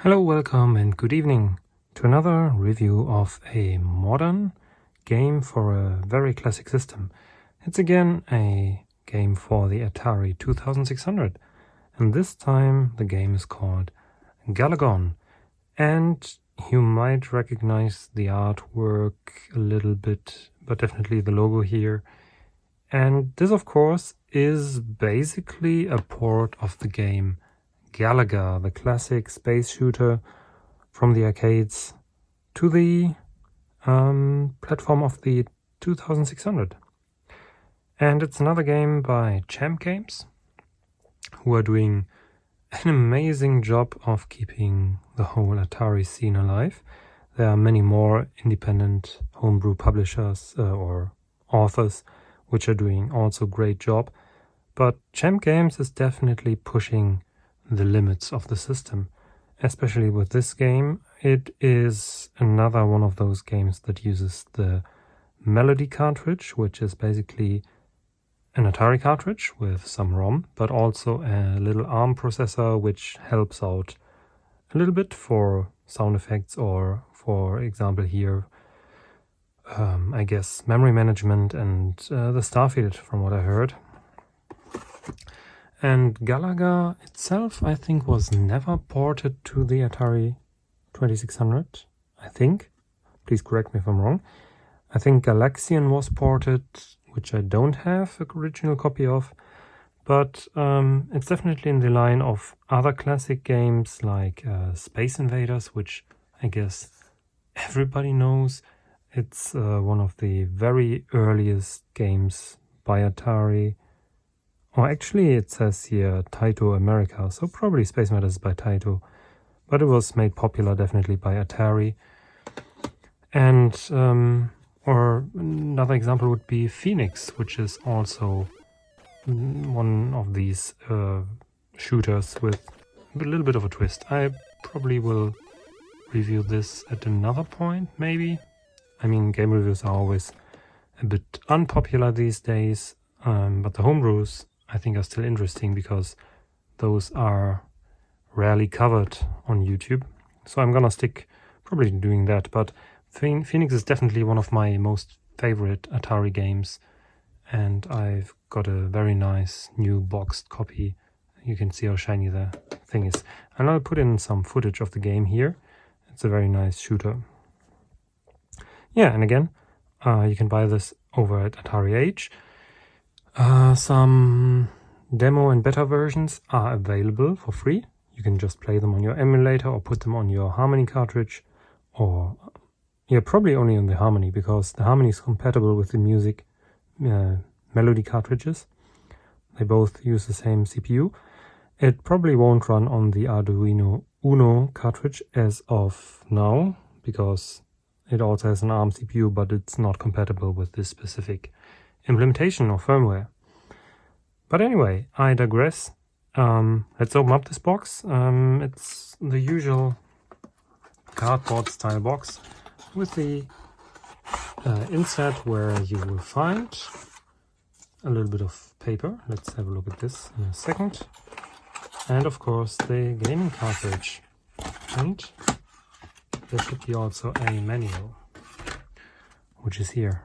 Hello, welcome and good evening to another review of a modern game for a very classic system. It's again a game for the Atari 2600, and this time the game is called Galagon, and you might recognize the artwork a little bit, but definitely the logo here. And this, of course, is basically a port of the game Galaga, the classic space shooter from the arcades, to the platform of the 2600. And it's another game by Champ Games, who are doing an amazing job of keeping the whole Atari scene alive. There are many more independent homebrew publishers or authors which are doing also great job, but Champ Games is definitely pushing the limits of the system. Especially with this game, it is another one of those games that uses the Melody cartridge, which is basically an Atari cartridge with some ROM, but also a little ARM processor which helps out a little bit for sound effects, or for example here, I guess memory management and the Starfield, from what I heard. And Galaga itself, I think, was never ported to the Atari 2600, I think. Please correct me if I'm wrong. I think Galaxian was ported, which I don't have an original copy of, but it's definitely in the line of other classic games like Space Invaders, which I guess everybody knows. It's one of the very earliest games by Atari. Or actually it says here Taito America, so probably Space Invaders is by Taito, but it was made popular definitely by Atari. And or another example would be Phoenix, which is also one of these shooters with a little bit of a twist. I probably will review this at another point, maybe. I mean, game reviews are always a bit unpopular these days, but the homebrews I think are still interesting because those are rarely covered on YouTube. So I'm gonna stick probably doing that, but Phoenix is definitely one of my most favorite Atari games, and I've got a very nice new boxed copy. You can see how shiny the thing is. And I'll put in some footage of the game here. It's a very nice shooter. Yeah, and again, you can buy this over at Atari Age. Some demo and beta versions are available for free. You can just play them on your emulator or put them on your Harmony cartridge, or yeah, probably only on the Harmony, because the Harmony is compatible with the music Melody cartridges. They both use the same CPU. It probably won't run on the Arduino Uno cartridge as of now, because it also has an ARM CPU, but it's not compatible with this specific implementation or firmware. But anyway, I digress. Let's open up this box. It's the usual cardboard style box with the insert where you will find a little bit of paper. Let's have a look at this in a second. And of course the gaming cartridge. And there should be also a manual, which is here.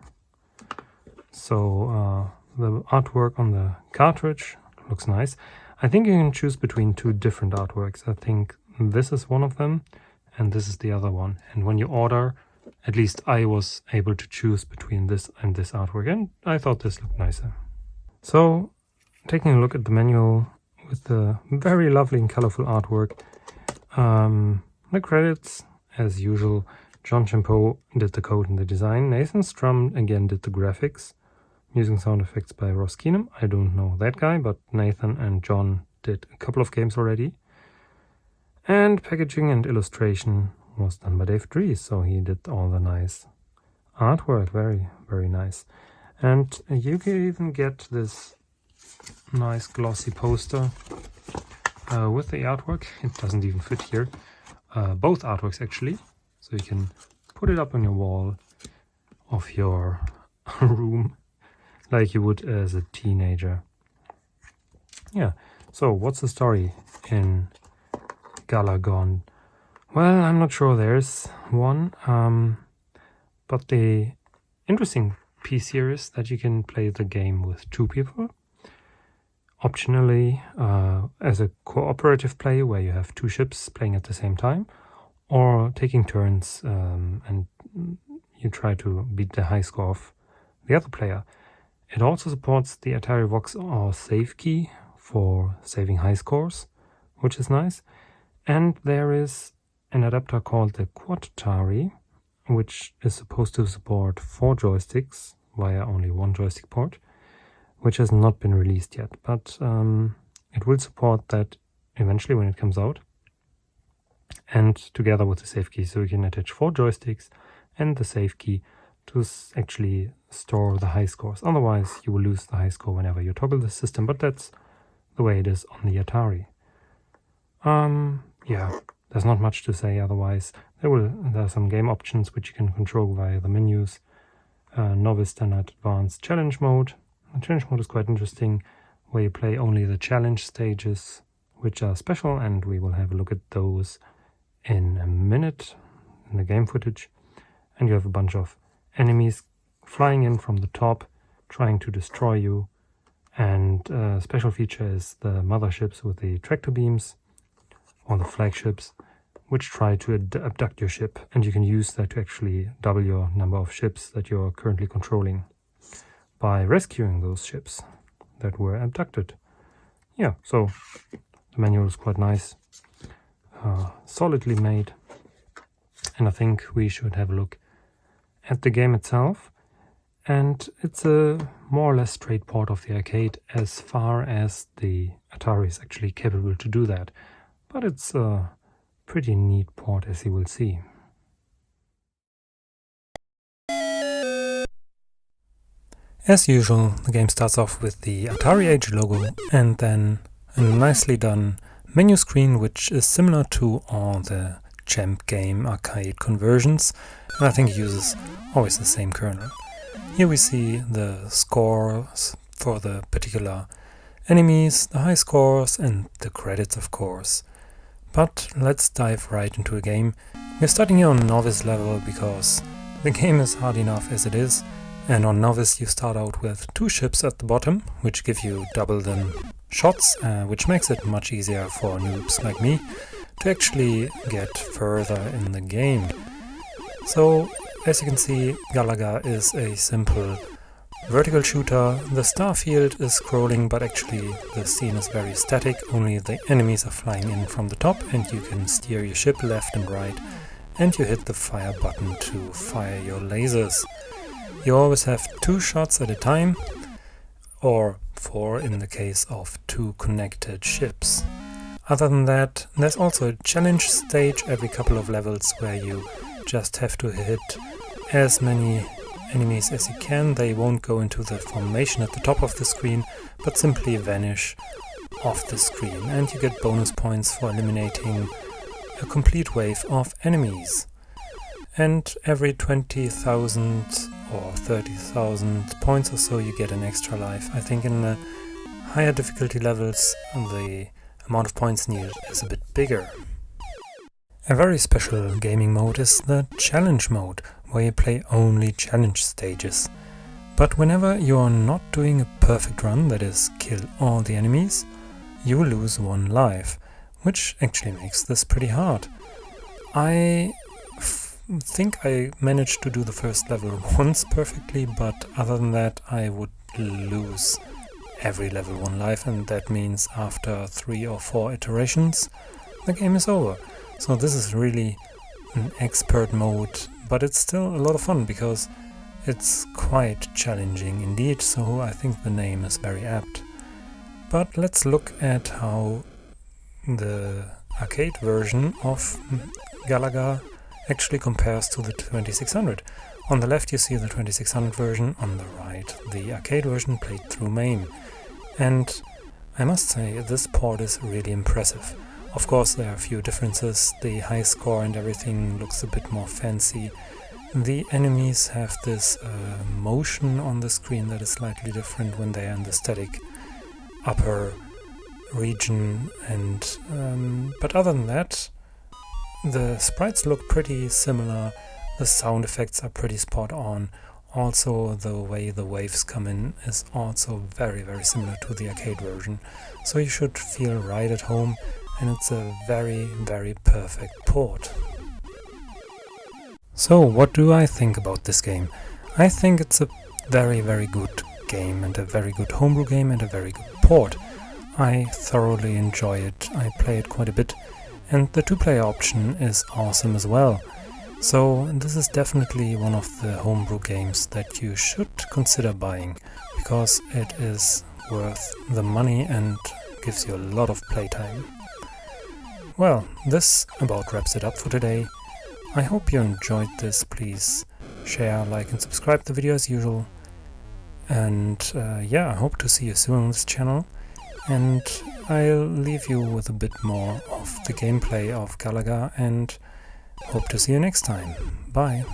So the artwork on the cartridge looks nice. I think you can choose between two different artworks. I think this is one of them and this is the other one. And when you order, at least I was able to choose between this and this artwork, and I thought this looked nicer. So taking a look at the manual with the very lovely and colorful artwork, the credits, as usual, John Champeau did the code and the design. Nathan Strum again did the graphics. Using sound effects by Ross Keenum. I don't know that guy, but Nathan and John did a couple of games already. And packaging and illustration was done by Dave Dries, so he did all the nice artwork. Very, very nice. And you can even get this nice glossy poster with the artwork. It doesn't even fit here. Both artworks actually. So you can put it up on your wall of your room, like you would as a teenager. Yeah, so what's the story in Galagon? Well, I'm not sure there's one, but the interesting piece here is that you can play the game with 2 people. Optionally, as a cooperative play where you have 2 ships playing at the same time, or taking turns and you try to beat the high score of the other player. It also supports the Atari Vox or save key for saving high scores, which is nice. And there is an adapter called the Quad Atari, which is supposed to support 4 joysticks via only 1 joystick port, which has not been released yet, but it will support that eventually when it comes out, and together with the save key, so you can attach 4 joysticks and the save key to actually store the high scores. Otherwise you will lose the high score whenever you toggle the system, but that's the way it is on the Atari. Yeah, there's not much to say otherwise. There are some game options which you can control via the menus. Novice, Standard, Advanced, Challenge mode. The challenge mode is quite interesting, where you play only the challenge stages, which are special, and we will have a look at those in a minute in the game footage. And you have a bunch of enemies flying in from the top, trying to destroy you. And a special feature is the motherships with the tractor beams, or the flagships, which try to abduct your ship, and you can use that to actually double your number of ships that you're currently controlling by rescuing those ships that were abducted. Yeah, so the manual is quite nice, solidly made, and I think we should have a look at the game itself. And it's a more or less straight port of the arcade as far as the Atari is actually capable to do that. But it's a pretty neat port, as you will see. As usual, the game starts off with the Atari Age logo and then a nicely done menu screen, which is similar to all the Champ game arcade conversions, and I think it uses always the same kernel. Here we see the scores for the particular enemies, the high scores, and the credits, of course. But let's dive right into a game. We're starting here on Novice level because the game is hard enough as it is, and on Novice you start out with 2 ships at the bottom, which give you double the shots, which makes it much easier for noobs like me to actually get further in the game. So, as you can see, Galaga is a simple vertical shooter. The star field is scrolling, but actually the scene is very static, only the enemies are flying in from the top and you can steer your ship left and right, and you hit the fire button to fire your lasers. You always have 2 shots at a time, or 4 in the case of 2 connected ships. Other than that, there's also a challenge stage every couple of levels where you just have to hit as many enemies as you can. They won't go into the formation at the top of the screen, but simply vanish off the screen, and you get bonus points for eliminating a complete wave of enemies. And every 20,000 or 30,000 points or so you get an extra life. I think in the higher difficulty levels the amount of points needed is a bit bigger. A very special gaming mode is the challenge mode, where you play only challenge stages. But whenever you are not doing a perfect run, that is, kill all the enemies, you will lose 1 life, which actually makes this pretty hard. I think I managed to do the first level once perfectly, but other than that I would lose every level 1 life, and that means after 3 or 4 iterations the game is over. So this is really an expert mode, but it's still a lot of fun because it's quite challenging indeed, so I think the name is very apt. But let's look at how the arcade version of Galaga actually compares to the 2600. On the left you see the 2600 version, on the right the arcade version played through MAME. And I must say this port is really impressive. Of course there are a few differences, the high score and everything looks a bit more fancy. The enemies have this motion on the screen that is slightly different when they are in the static upper region, and but other than that The sprites look pretty similar, the sound effects are pretty spot on. Also, the way the waves come in is also very similar to the arcade version, so you should feel right at home, and it's a very perfect port. So, what do I think about this game? I think it's a very good game, and a very good homebrew game, and a very good port. I thoroughly enjoy it, I play it quite a bit, and the 2-player option is awesome as well. So this is definitely one of the homebrew games that you should consider buying, because it is worth the money and gives you a lot of playtime. Well, this about wraps it up for today. I hope you enjoyed this. Please share, like and subscribe the video as usual. And yeah, I hope to see you soon on this channel. And I'll leave you with a bit more of the gameplay of Galaga, and hope to see you next time. Bye!